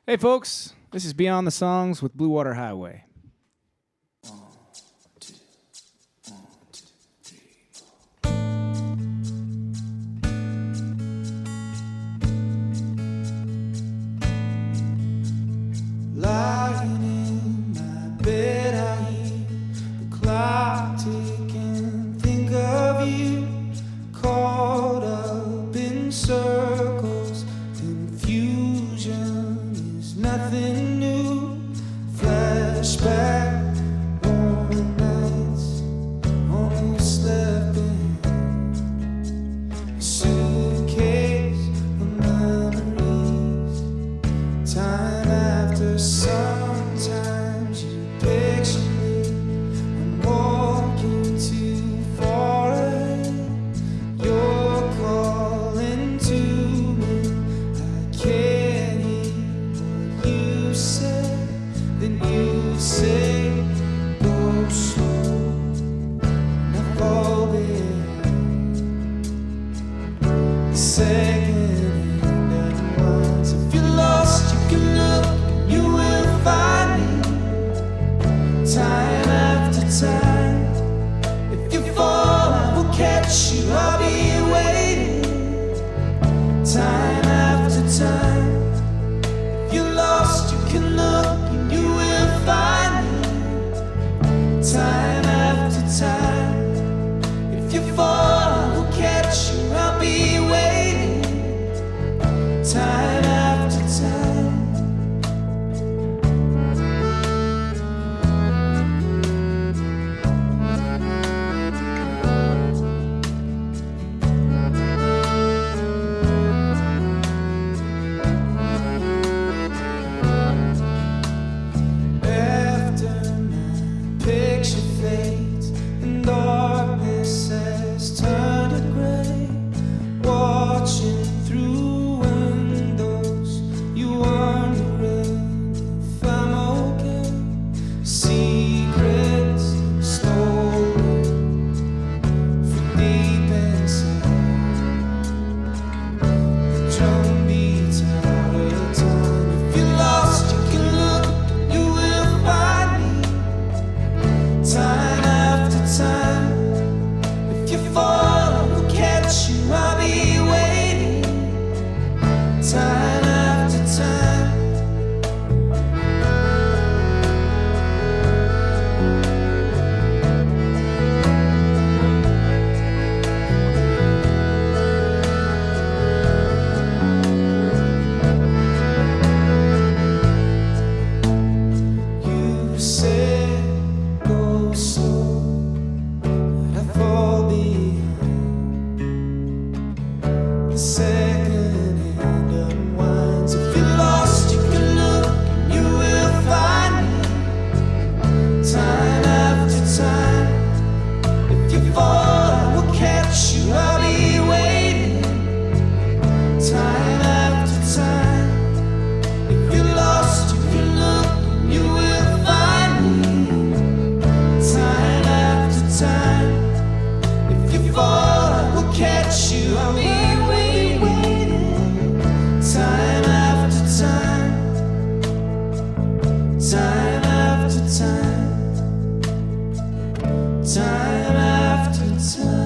Hey, folks, this is Beyond the Songs with Blue Water Highway. Lying in my bed, I hear the clock ticking. Think of you caught up in circles. Confusion is nothing new. Flashback, warm nights, almost slept in. Suitcase of memories. Time after sometimes you picture me. I'm walking too far ahead. You're calling to me. I can't hear what you said. Then you say, go slow. And I fall behind. The second hand unwinds. If you're lost, you can look, you will find me. Time after time. If you fall, I will catch you. I'll be waiting. Time after time. If you're lost, you can look, and you will find me. Time after time. If you fall, I will catch you. I'll be waiting. Time after time. After my picture fades and darkness has turned to gray, watching through windows, you wondering if I'm okay. Secrets stolen from deep inside. The drum beats out of time. If you're lost, you can look, you will find me. Time after time. If you fall, I will catch you. I'll be waiting. Time after time. You said go slow, but I fall behind. The second hand unwinds. If you're lost, you can look, and you will find me. Time after time. If you fall, I will catch you. I'll be waiting. Time after time. If you're lost, you can look, and you will find me. Time after time. If you fall, I will catch you. I'll be waiting. Time after time. Time after time. Time after time.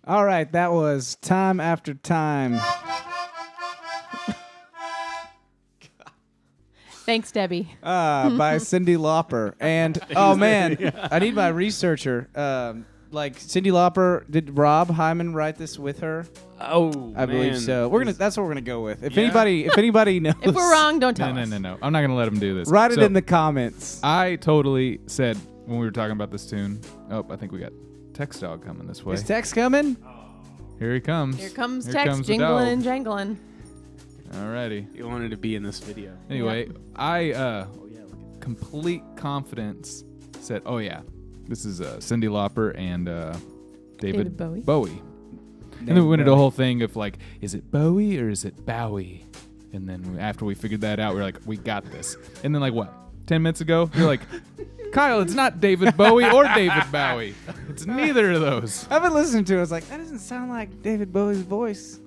All right, that was Time After Time. Thanks, Debbie. By Cyndi Lauper. And, oh, man, I need my researcher. Like, Cyndi Lauper, did Rob Hyman write this with her? Oh, I believe so. That's what we're going to go with. If Yeah. anybody knows, If we're wrong, don't tell No. us. I'm not going to let him do this. write it So, in the comments. I totally said when we were talking about this tune, I think we got Text Dog coming this way. Is text coming? Here he comes. Here comes Here text comes the jingling dog. and jangling. Alrighty. You wanted to be in this video. Anyway, I Oh yeah, look at complete confidence said, oh yeah, this is Cyndi Lauper and David Bowie. And then we went into a whole thing of like, is it Bowie or is it Bowie? And then after we figured that out, we were like, we got this. And then like what? 10 minutes ago, you're like, Kyle, it's not David Bowie or David Bowie. It's neither of those. I've been listening to it. I was like, that doesn't sound like David Bowie's voice.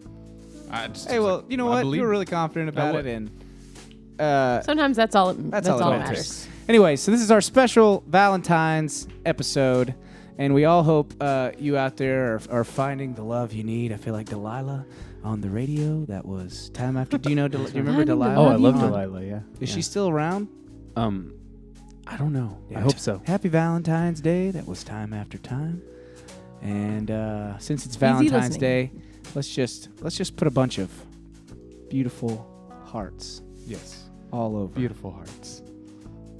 Hey, well, you know what? You were really confident about it, and Sometimes that's all. That's all that it matters. Anyway, so this is our special Valentine's episode, and we all hope you out there are finding the love you need. I feel like Delilah on the radio. That was Time After. Do you know? Do you remember Finding the Delilah? Oh, I Love love you. Delilah. Yeah. Is she still around? I don't know. Yeah. I hope so. Happy Valentine's Day. That was Time After Time. And since it's Valentine's listening. Day, let's just put a bunch of beautiful hearts Yes. all over. Beautiful hearts.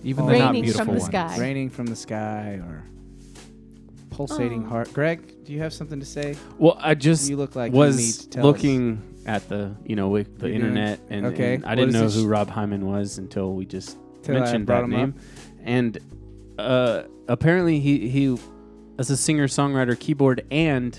Even Oh. the not Raining beautiful from the ones. sky. Raining from the sky or pulsating Oh. heart. Greg, do you have something to say? Well, I just You look like you need was to tell us. looking at the the You're doing- internet, and, okay. and I What didn't is know this? who Rob Hyman was until we just Till I mentioned brought that him name. And apparently he as a singer, songwriter, keyboard, and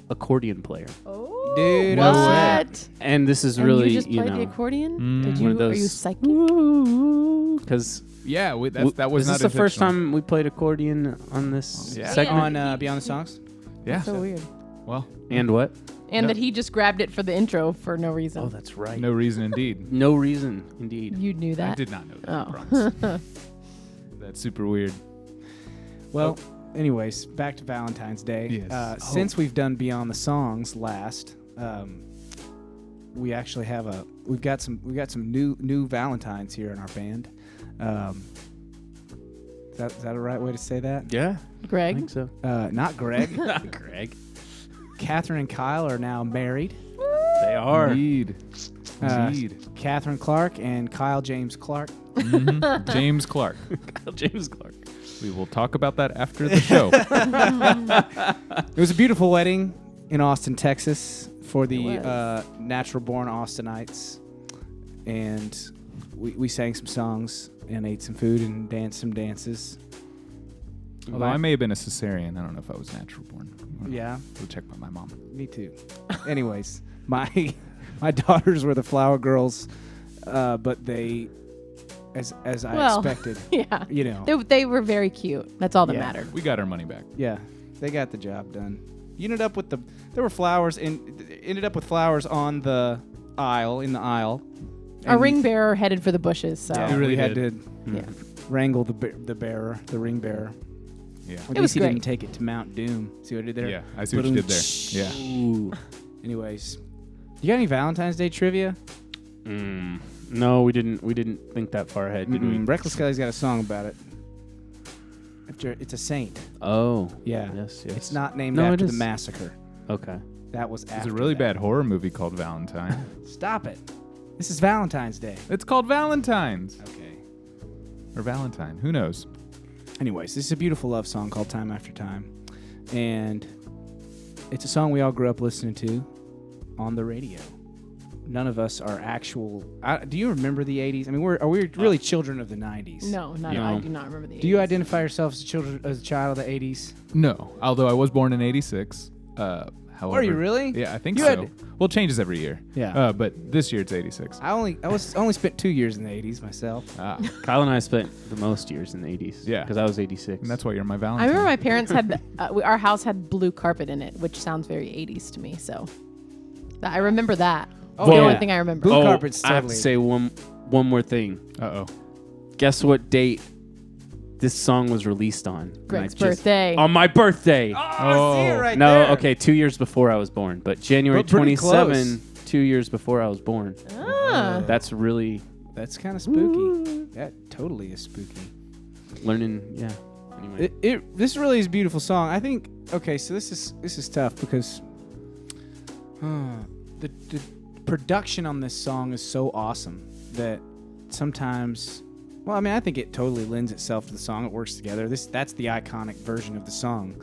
accordion player. Oh, Dude, what? no way. And this is And really, you just played the know, accordion? Mm. Did one you? of those. Are you psychic? Because Yeah, that was is not this the first intentional. time we played accordion on this Yeah. segment? On Beyond the Songs? Yeah. So weird. Well, And what? And No. that he just grabbed it for the intro for no reason. Oh, that's right. no reason indeed. No reason, indeed. You knew I that. did not know that. I Oh. promise. That's super weird. Well, anyways, back to Valentine's Day. Yes. Since we've done Beyond the Songs last, we actually we've got some new Valentines here in our band. Is that a right way to say that? Yeah, I Greg. think so. Not Greg. Greg. Catherine and Kyle are now married. They are. Indeed. Uh, Indeed. Catherine Clark and Kyle James Clark. Mhm. James Clark. James Clark. We will talk about that after the show. It was a beautiful wedding in Austin, Texas, for the It was. natural-born Austinites, and we sang some songs and ate some food and danced some dances. Although I may have been a cesarean. I don't know if I was natural born. Yeah, We'll check by my mom. me too. Anyways, my daughters were the flower girls, but they, as I Well. expected, Yeah. you know, They were very cute. That's all that Yeah. mattered. We got our money back. yeah, they got the job done. You ended up with there were flowers ended up with flowers on the aisle in the aisle. Our And ring bearer headed for the bushes, so Yeah, You really we had did. to yeah. wrangle the bearer, the ring bearer. Yeah. At It least was he didn't great. take it to Mount Doom. See what I did there? Yeah, I see what you did there. Yeah. Ooh. Anyways, you got any Valentine's Day trivia? No, we didn't think that far ahead, did we? Reckless Kelly's got a song about it. It's a saint. Oh. Yeah. Yes, yes. It's not named No, it after the is. massacre. Okay. That was There's after a really that. bad horror movie called Valentine. Stop it. This is Valentine's Day. It's called Valentine's. Okay. Or Valentine. Who knows? Anyways, this is a beautiful love song called Time After Time. And it's a song we all grew up listening to on the radio. None of us are actual. Do you remember the 80s? I mean, are we really children of the 90s? No, not Yeah. I do not remember the Do you 80s. identify yourself as a child of the 80s? No. Although I was born in 86. However, Are you really? Yeah, I think You so. had- Well, it changes every year. Yeah. But this year it's 86. I only spent 2 years in the 80s myself. Ah, Kyle and I spent the most years in the 80s. Yeah. Because I was 86. and that's why you're my Valentine. I remember my parents had our house had blue carpet in it, which sounds very 80s to me. So I remember that. Oh, the yeah. only thing I remember. Blue oh, carpet's I have to totally- say one more thing. Uh-oh. Guess what date this song was released on? And Greg's I just- birthday. On my birthday. I see it right no, there. okay, 2 years before I was born. But January But pretty 27, 2 years before I was born. Ah. That's really That's kind of spooky. That totally is spooky. learning, yeah. Anyway. This really is a beautiful song. I think. Okay, so this is tough because the production on this song is so awesome that sometimes. Well, I mean, I think it totally lends itself to the song. It works together. That's the iconic version of the song.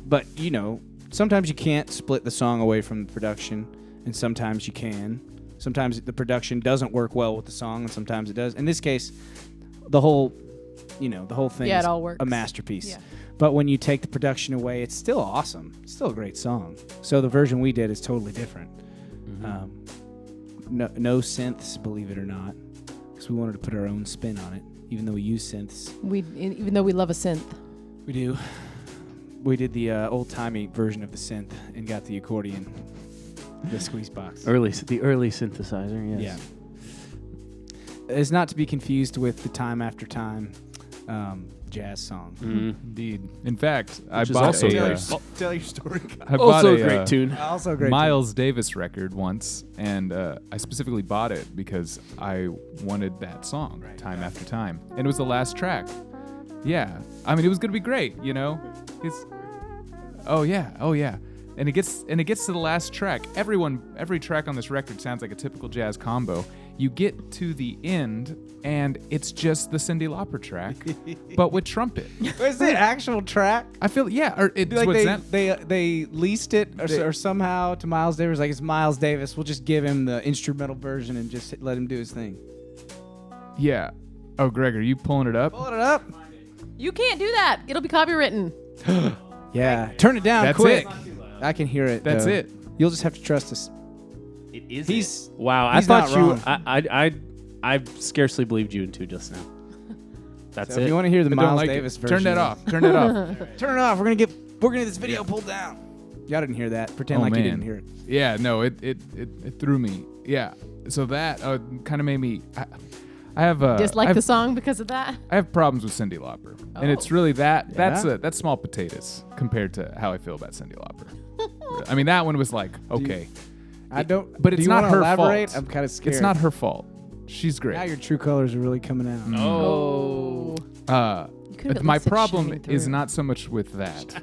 But you know, sometimes you can't split the song away from the production, and sometimes you can. Sometimes the production doesn't work well with the song, and sometimes it does. In this case, the whole thing Yeah, is it all works. a masterpiece. Yeah. But when you take the production away, it's still awesome. It's still a great song. So the version we did is totally different. No synths, believe it or not, because we wanted to put our own spin on it, even though we use synths. Even though we love a synth. We do. We did the old-timey version of the synth and got the accordion, the squeeze box. The early synthesizer, yes. Yeah. It's not to be confused with the Time After Time jazz song. Indeed. In fact, I Which is bought also a very- Tell your story. I bought Also a a great tune. Also a great. Miles Davis record once, and I specifically bought it because I wanted that song, Time After Time. And it was the last track. Yeah. I mean, it was going to be great, you know? Oh yeah. And it gets to the last track. Every track on this record sounds like a typical jazz combo. You get to the end, and it's just the Cyndi Lauper track, but with trumpet. Is it actual track? I feel, yeah. Or it's Like what's they leased it or somehow to Miles Davis. Like, it's Miles Davis. We'll just give him the instrumental version and just let him do his thing. yeah. Oh, Greg, are you pulling it up? Pull it up. You can't do that. It'll be copywritten. Yeah. Turn it down That's quick. it. I can hear it. That's though. it. You'll just have to trust us. It is. He's- Wow. he's I thought not you. wrong. I scarcely believed you until just now. That's So it. if you want to hear the I don't Miles like Davis it. version, Turn that off. Turn it off. Turn it off. We're gonna get this video pulled down. Y'all didn't hear that. Pretend Oh, like you man. didn't hear it. Yeah, no, it threw me. Yeah, so that kind of made me. I have Dislike I have, the song because of that. I have problems with Cyndi Lauper, and it's Oh. really that. Yeah? That's small potatoes compared to how I feel about Cyndi Lauper. I mean, that one was like okay, I don't. but do it's you not wanna her elaborate? fault. I'm kind of scared. It's not her fault. She's great. Now your true colors are really coming out. Oh. You could've at My least said problem shining is through. not so much with that.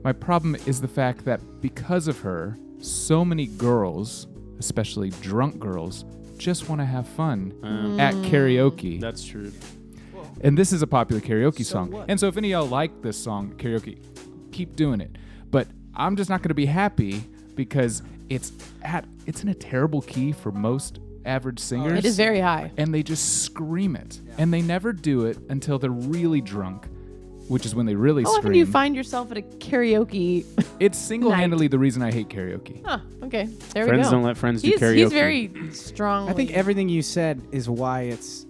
My problem is the fact that because of her, so many girls, especially drunk girls, just want to have fun at karaoke. That's true. And this is a popular karaoke song. what? And so if any of y'all like this song, karaoke, keep doing it. But I'm just not going to be happy because it's in a terrible key for most average singers. It is very high. And they just scream it. And they never do it until they're really drunk, which is when they really How scream. often do you find yourself at a karaoke? It's single-handedly the reason I hate karaoke. Huh, okay. There we Friends go. don't let friends do He's karaoke. very strong. I think everything you said is why it's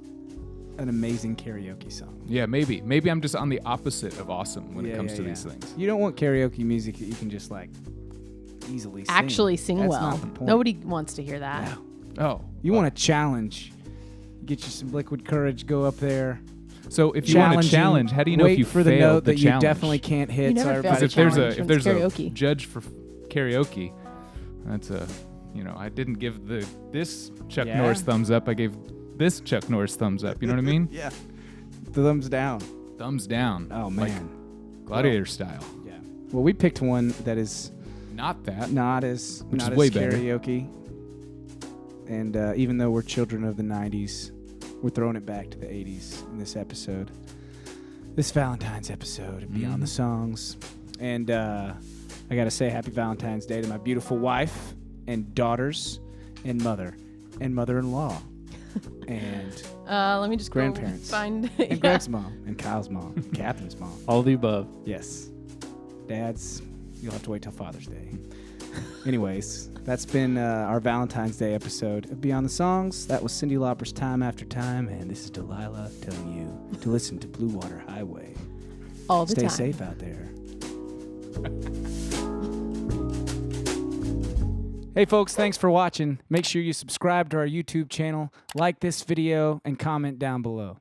an amazing karaoke song. Yeah, maybe. Maybe I'm just on the opposite of awesome when it Yeah, comes yeah, to yeah. these things. You don't want karaoke music that you can just like easily sing. actually sing That's well. not the point. Nobody wants to hear that. Oh. You want a challenge. Get you some liquid courage. Go up there. So if you want a Challenging, challenge, how do you know wait if you for the failed note the that challenge? you definitely can't hit? You never so failed everybody a If there's challenge if when there's it's a karaoke. judge for karaoke, that's a, I didn't give this Chuck Yeah. Norris thumbs up. I gave this Chuck Norris thumbs up. You know what I mean? Yeah. Thumbs down. Thumbs down. Oh Like man. gladiator style. Yeah. Well, we picked one that is Not that. not as Which is not way as better. karaoke. And even though we're children of the 90s, we're throwing it back to the 80s in this episode. This Valentine's episode of Beyond the Songs. And I got to say happy Valentine's Day to my beautiful wife and daughters and mother-in-law and Let me just Grandparents. go find. and Yeah. Greg's mom and Kyle's mom and Catherine's mom. All of the above. Yes. Dads, you'll have to wait till Father's Day. Anyways, that's been our Valentine's Day episode of Beyond the Songs. That was Cyndi Lauper's Time After Time, and this is Delilah telling you to listen to Blue Water Highway. All the Stay time. safe out there. Hey folks, thanks for watching. Make sure you subscribe to our YouTube channel, like this video, and comment down below.